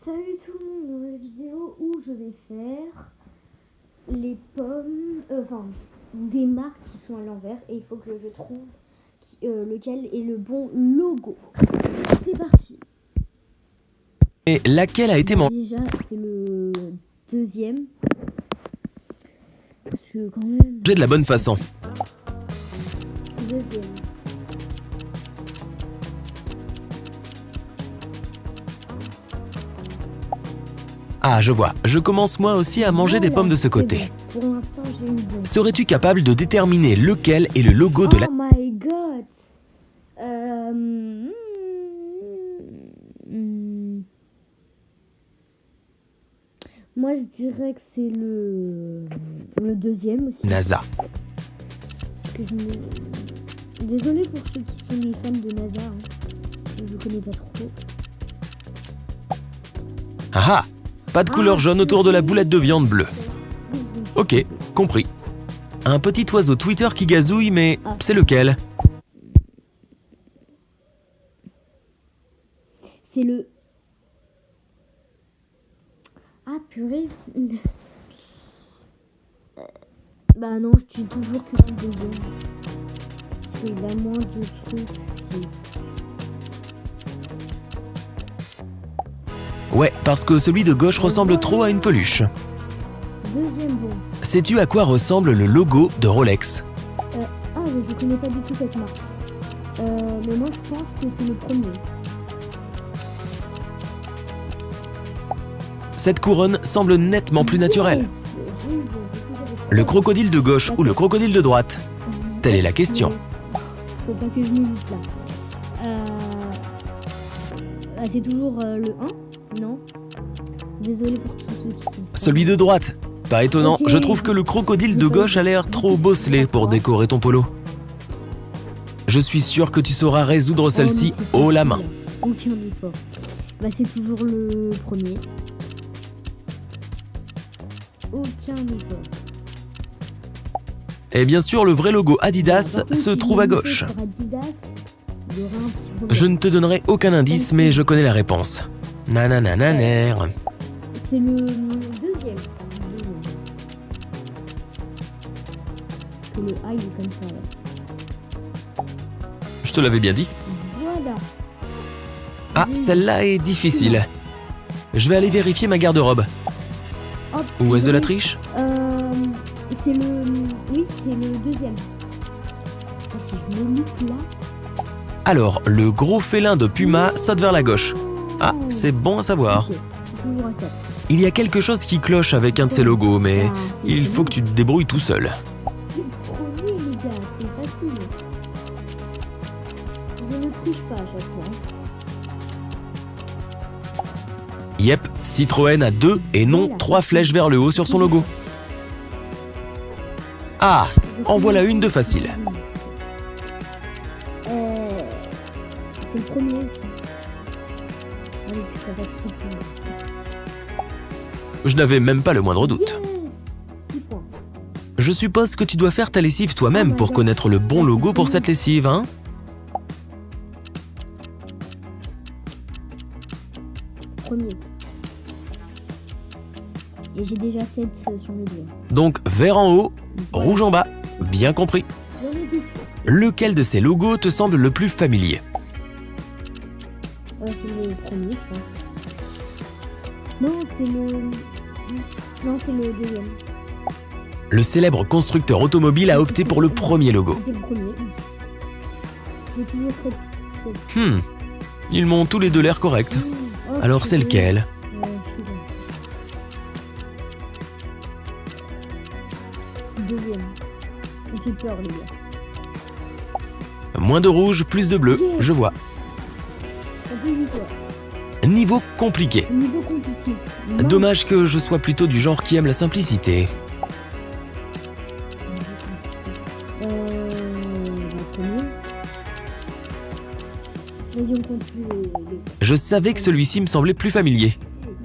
Salut tout le monde, dans la vidéo où je vais faire les pommes, des marques qui sont à l'envers et il faut que je trouve lequel est le bon logo. C'est parti. Et laquelle a été mangée? Déjà c'est le deuxième. Parce que quand même... de la bonne façon. Deuxième. Ah, je vois. Je commence moi aussi à manger des pommes de ce côté. Bon. Pour l'instant, j'ai une bonne. Serais-tu capable de déterminer lequel est le logo de la... Oh my god. Moi, je dirais que c'est le deuxième aussi. NASA? Parce que Désolée pour ceux qui sont des fans de NASA. Hein. Je connais pas trop. Ah ah! Pas de couleur jaune autour de la boulette de viande bleue. Ok, compris. Un petit oiseau Twitter qui gazouille, mais c'est lequel? C'est le... Ah purée. Bah non, je dis toujours que c'est le deuxième. Il a moins de trucs. Ouais, parce que celui de gauche ressemble trop à une peluche. Deuxième bon. Sais-tu à quoi ressemble le logo de Rolex? Mais je connais pas du tout cette marque. Mais moi je pense que c'est le premier. Cette couronne semble nettement plus naturelle. Yes. Le crocodile de gauche ou le crocodile de droite? Telle est la question. Faut pas que je m'évite là. C'est toujours le 1, non? Désolé pour tous ceux qui sont... Celui de droite? Pas étonnant, Ok. je trouve que le crocodile de gauche a l'air trop bosselé pour décorer ton polo. Je suis sûr que tu sauras résoudre celle-ci haut la main. Aucun effort. Bah c'est toujours le premier. Aucun effort. Et bien sûr, le vrai logo Adidas Par contre, se si trouve je à me gauche. fais sur Adidas, il y aura un petit problème. Je ne te donnerai aucun indice, mais je connais la réponse. Nananananer. C'est le deuxième. Que le A il est comme ça. Là. Je te l'avais bien dit. Voilà. Ah, celle-là est difficile. Je vais aller vérifier ma garde-robe. Hop, Ou est-ce de la triche? C'est le... Oui, c'est le deuxième. Si je me loupe là... Alors, le gros félin de Puma saute vers la gauche. Ah, c'est bon à savoir. Ok, c'est toujours à 4. Il y a quelque chose qui cloche avec un de ces logos, mais il faut que tu te débrouilles tout seul. C'est le premier, les gars, c'est facile. Je ne triche pas à chaque fois. Yep, Citroën a 2 et non 3 flèches vers le haut sur son logo. Ah, en voilà une de facile. C'est le premier aussi. Allez, puis ça va se faire. Je n'avais même pas le moindre doute. Yes 6 points. Je suppose que tu dois faire ta lessive toi-même pour connaître le bon logo pour cette lessive, hein? Premier. Et j'ai déjà 7 sur le doigt. Donc vert en haut, rouge en bas, bien compris. J'en ai 2 fois. Lequel de ces logos te semble le plus familier? C'est le premier, je crois. Non, c'est le... Non, c'est le deuxième. Le célèbre constructeur automobile a opté pour le premier logo. C'était le premier. J'ai toujours 7. Ils m'ont tous les deux l'air corrects. Alors c'est lequel? Deuxième. J'ai peur, les gars. Moins de rouge, plus de bleu, je vois. Ça fait 8 heures. Niveau compliqué. Niveau compliqué. Dommage que je sois plutôt du genre qui aime la simplicité. Le premier. Vas-y, on continue les... Je savais que celui-ci me semblait plus familier.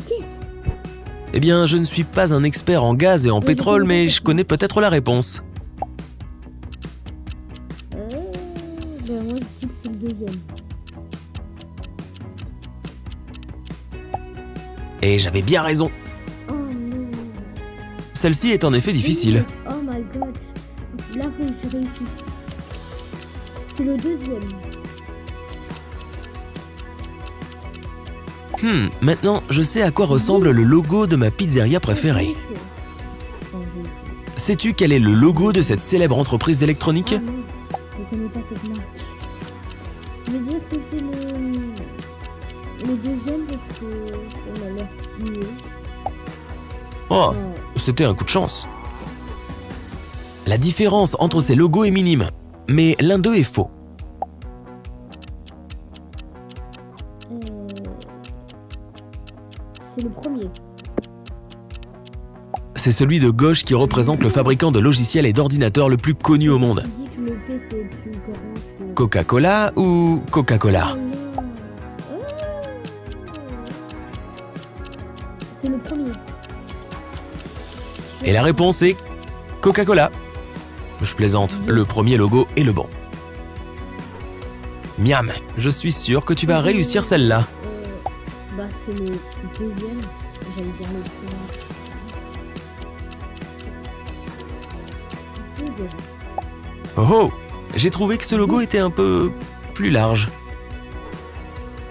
Yes. Eh bien, je ne suis pas un expert en gaz et en pétrole, mais je connais peut-être la réponse. Moi, je sais que c'est le deuxième. Et j'avais bien raison. Oh non. Celle-ci est en effet difficile. Oh my god. Là, faut que je réussisse. C'est le deuxième. Maintenant, je sais à quoi ressemble le logo de ma pizzeria préférée. Sais-tu quel est le logo de cette célèbre entreprise d'électronique? Ah mince, je connais pas cette marque. Je veux dire que c'est le deuxième parce que on a l'air mieux. Oh, c'était un coup de chance. La différence entre ces logos est minime, mais l'un d'eux est faux. C'est le premier. C'est celui de gauche qui représente le fabricant de logiciels et d'ordinateurs le plus connu au monde. Tu dis que le P c'est plus grand que... Coca-Cola ou Coca-Cola? Oh non. C'est le premier. Et la réponse est Coca-Cola. Je plaisante, le premier logo est le bon. Miam, je suis sûr que tu vas réussir celle-là. Bah c'est le deuxième. J'allais dire le premier. Deuxième. Oh, j'ai trouvé que ce logo était un peu plus large.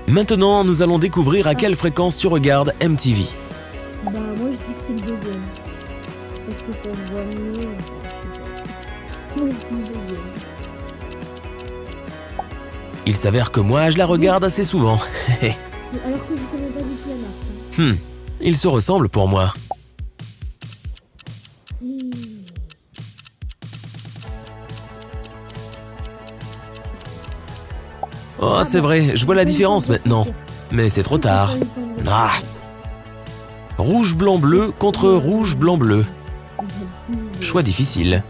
Maintenant, nous allons découvrir à quelle fréquence tu regardes MTV. Bah moi je dis que c'est le deuxième. Parce que ça se voit mieux. Moi je dis le deuxième. Il s'avère que moi, je la regarde assez souvent. Alors que je connais pas du tout la marque. Ils se ressemblent pour moi. Oh, c'est vrai, je vois la différence maintenant. Mais c'est trop tard. Ah. Rouge, blanc, bleu contre rouge, blanc, bleu. Choix difficile.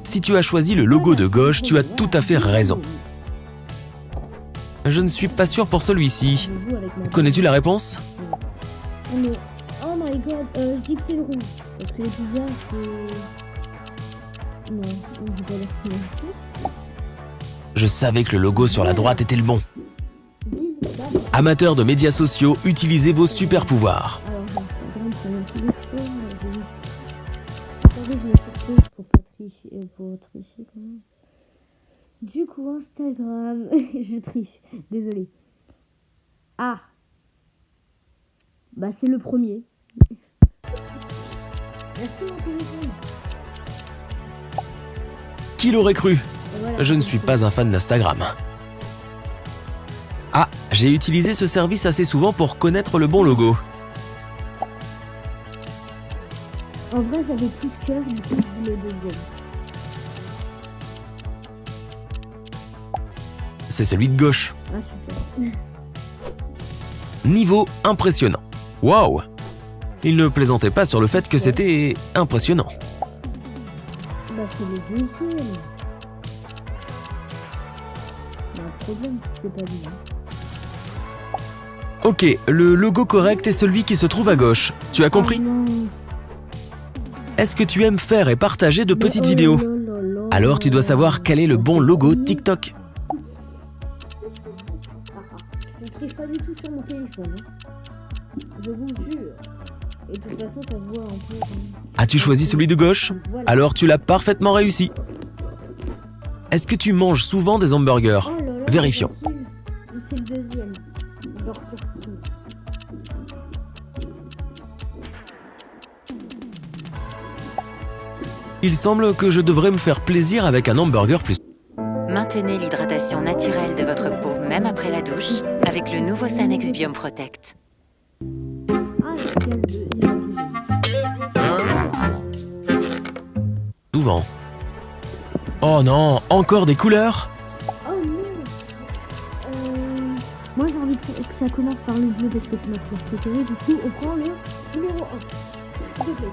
Si tu as choisi le logo de gauche, tu as tout à fait raison. Je ne suis pas sûr pour celui-ci. Connais-tu la réponse? Oh my god, je dis que c'est le rouge. Parce que les pizzas, c'est... Non, je vais pas leur faire. Je savais que le logo sur la droite était le bon. Amateurs de médias sociaux, utilisez vos super pouvoirs. Alors, Instagram, c'est mon téléphone. Attendez, je mets sur pause pour pas tricher, pour tricher quand même. Du coup, Instagram, je triche, désolé. Ah, bah c'est le premier. Merci mon téléphone. Qui l'aurait cru? Voilà, Je ne suis pas un fan d'Instagram. Ah, j'ai utilisé ce service assez souvent pour connaître le bon logo. En vrai, j'avais plus de cœur, du coup, je dis le deuxième. C'est celui de gauche. Ah, super. Niveau impressionnant. Waouh! Il ne plaisantait pas sur le fait que c'était impressionnant. Bah, c'est le deuxième. Il y a un problème si c'est pas bien. Ok, le logo correct est celui qui se trouve à gauche. Tu as compris? Est-ce que tu aimes faire et partager de petites vidéos? Alors tu dois savoir quel est le bon logo TikTok. Je ne triche pas du tout sur mon téléphone. Je vous jure. Et de toute façon, ça se voit un peu. As-tu choisi celui de gauche? Voilà. Alors tu l'as parfaitement réussi. Est-ce que tu manges souvent des hamburgers? Oh là là, Vérifions. facile. C'est le deuxième. Burger King. Il semble que je devrais me faire plaisir avec un hamburger plus. Maintenez l'hydratation naturelle de votre peau même après la douche avec le nouveau Sanex Biome Protect. Ah, il y a le deuxième. Souvent. Oh non, encore des couleurs? Oh non. Moi j'ai envie que ça commence par le bleu parce que c'est ma couleur préférée. Du coup, on prend le numéro 1. S'il te plaît.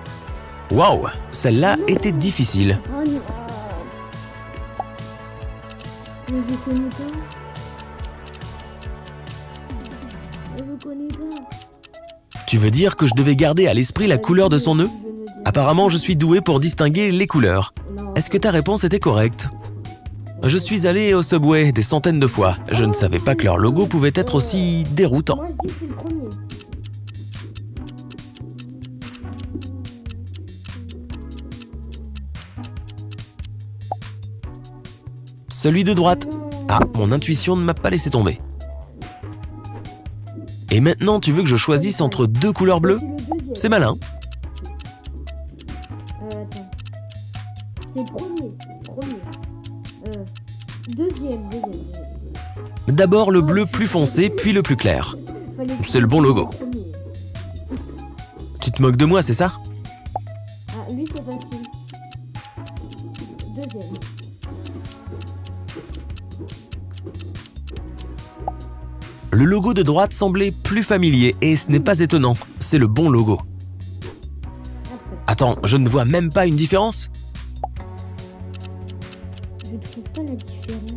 Waouh, celle-là était difficile. Oh non. Mais je connais pas. Je connais pas. Tu veux dire que je devais garder à l'esprit la couleur de son nœud? Apparemment, je suis doué pour distinguer les couleurs. Non. Est-ce que ta réponse était correcte? Je suis allé au Subway des centaines de fois. Je ne savais pas que leur logo pouvait être aussi déroutant. Moi, je dis que c'est le premier. Celui de droite. Ah, mon intuition ne m'a pas laissé tomber. Et maintenant, tu veux que je choisisse entre deux couleurs bleues? C'est le deuxième. C'est malin. Attends. C'est le premier. Deuxième. D'abord le bleu plus foncé, puis le plus clair. C'est le bon logo. Premier. Tu te moques de moi, c'est ça? Ah, lui, c'est facile. Deuxième. Le logo de droite semblait plus familier et ce n'est pas étonnant. C'est le bon logo. Après. Attends, je ne vois même pas une différence? Je trouve pas la différence.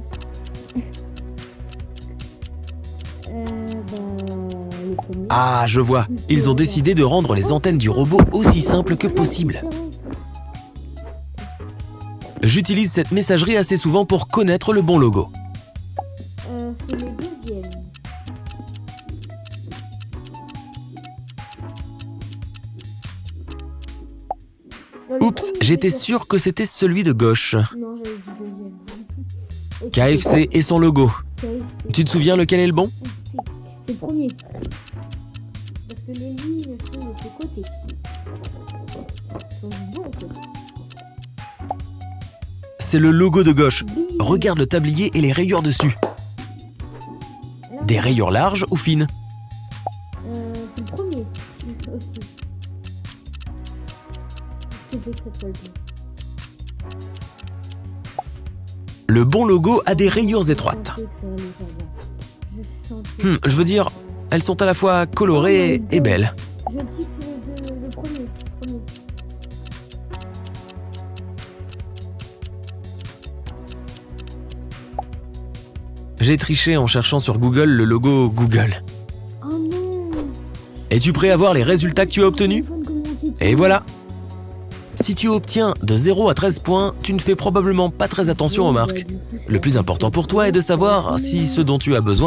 Le premier. Ah, je vois. Ils ont décidé de rendre les antennes du robot aussi simples que possible. J'utilise cette messagerie assez souvent pour connaître le bon logo. C'est le deuxième. Non, le Oups, premier, j'étais c'est- sûr que c'était celui de gauche. Non, j'avais dit deuxième. Et KFC et son logo. KFC. Tu te souviens lequel est le bon? C'est le premier. Parce que les lignes sont de ce côté. Sont du bon côté. C'est le logo de gauche. Regarde le tablier et les rayures dessus. Là, Des rayures larges ou fines? c'est le premier aussi. Je veux que ça soit le bon. Le bon logo a des rayures étroites. Je sentais que ça allait pas bien. Je sentais. Je veux dire, elles sont à la fois colorées et belles. Je dis que c'est le premier. J'ai triché en cherchant sur Google le logo Google. Oh non. Es-tu prêt à voir les résultats que tu as obtenus? Et voilà. Si tu obtiens de 0 à 13 points, tu ne fais probablement pas très attention aux marques. Le plus important pour toi est de savoir si ce dont tu as besoin